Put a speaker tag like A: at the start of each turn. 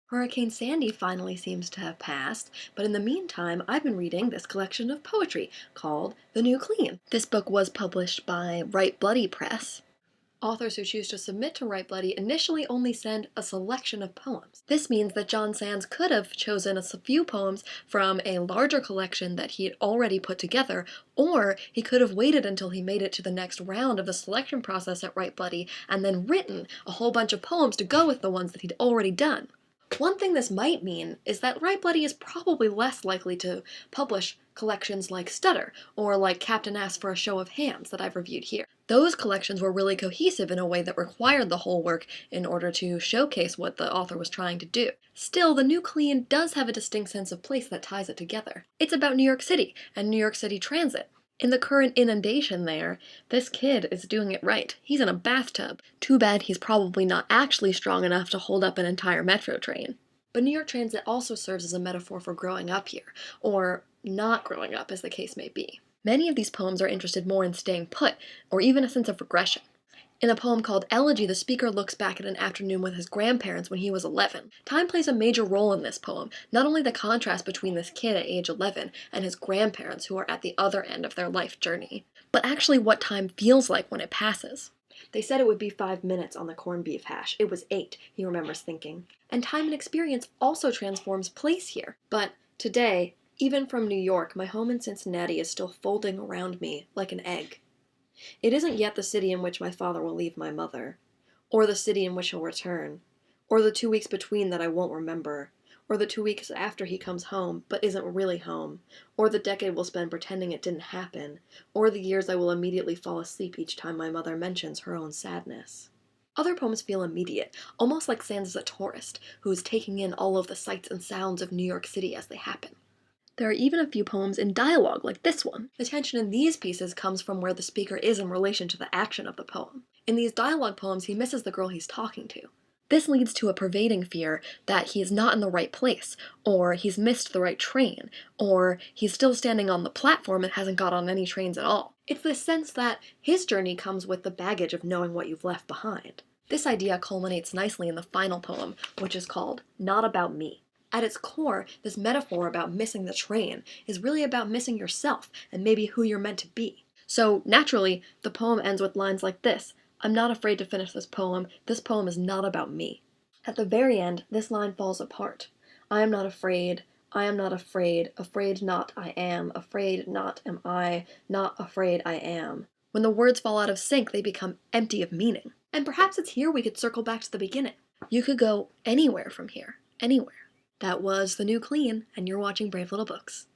A: Hurricane Sandy finally seems to have passed, but in the meantime, I've been reading this collection of poetry called The New Clean. This book was published by Write Bloody Press. Authors who choose to submit to Write Bloody initially only send a selection of poems. This means that John Sands could have chosen a few poems from a larger collection that he had already put together, or he could have waited until he made it to the next round of the selection process at Write Bloody and then written a whole bunch of poems to go with the ones that he'd already done. One thing this might mean is that Write Bloody is probably less likely to publish collections like Stutter, or like Captain Asked for a Show of Hands that I've reviewed here. Those collections were really cohesive in a way that required the whole work in order to showcase what the author was trying to do. Still, The New Clean does have a distinct sense of place that ties it together. It's about New York City and New York City transit. In the current inundation there, this kid is doing it right. He's in a bathtub. Too bad he's probably not actually strong enough to hold up an entire metro train. But New York Transit also serves as a metaphor for growing up here, or not growing up, as the case may be. Many of these poems are interested more in staying put, or even a sense of regression. In a poem called Elegy, the speaker looks back at an afternoon with his grandparents when he was 11. Time plays a major role in this poem, not only the contrast between this kid at age 11 and his grandparents who are at the other end of their life journey, but actually what time feels like when it passes. They said it would be 5 minutes on the corned beef hash. It was 8, he remembers thinking. And time and experience also transforms place here. But today, even from New York, my home in Cincinnati is still folding around me like an egg. It isn't yet the city in which my father will leave my mother, or the city in which he'll return, or the 2 weeks between that I won't remember, or the 2 weeks after he comes home but isn't really home, or the decade we'll spend pretending it didn't happen, or the years I will immediately fall asleep each time my mother mentions her own sadness. Other poems feel immediate, almost like Sands is a tourist who is taking in all of the sights and sounds of New York City as they happen. There are even a few poems in dialogue, like this one. The tension in these pieces comes from where the speaker is in relation to the action of the poem. In these dialogue poems, he misses the girl he's talking to. This leads to a pervading fear that he is not in the right place, or he's missed the right train, or he's still standing on the platform and hasn't got on any trains at all. It's this sense that his journey comes with the baggage of knowing what you've left behind. This idea culminates nicely in the final poem, which is called Not About Me. At its core, this metaphor about missing the train is really about missing yourself and maybe who you're meant to be. So, naturally, the poem ends with lines like this: I'm not afraid to finish this poem is not about me. At the very end, this line falls apart. I am not afraid afraid not I am, afraid not am I, not afraid I am. When the words fall out of sync, they become empty of meaning. And perhaps it's here we could circle back to the beginning. You could go anywhere from here, anywhere. That was The New Clean, and you're watching Brave Little Books.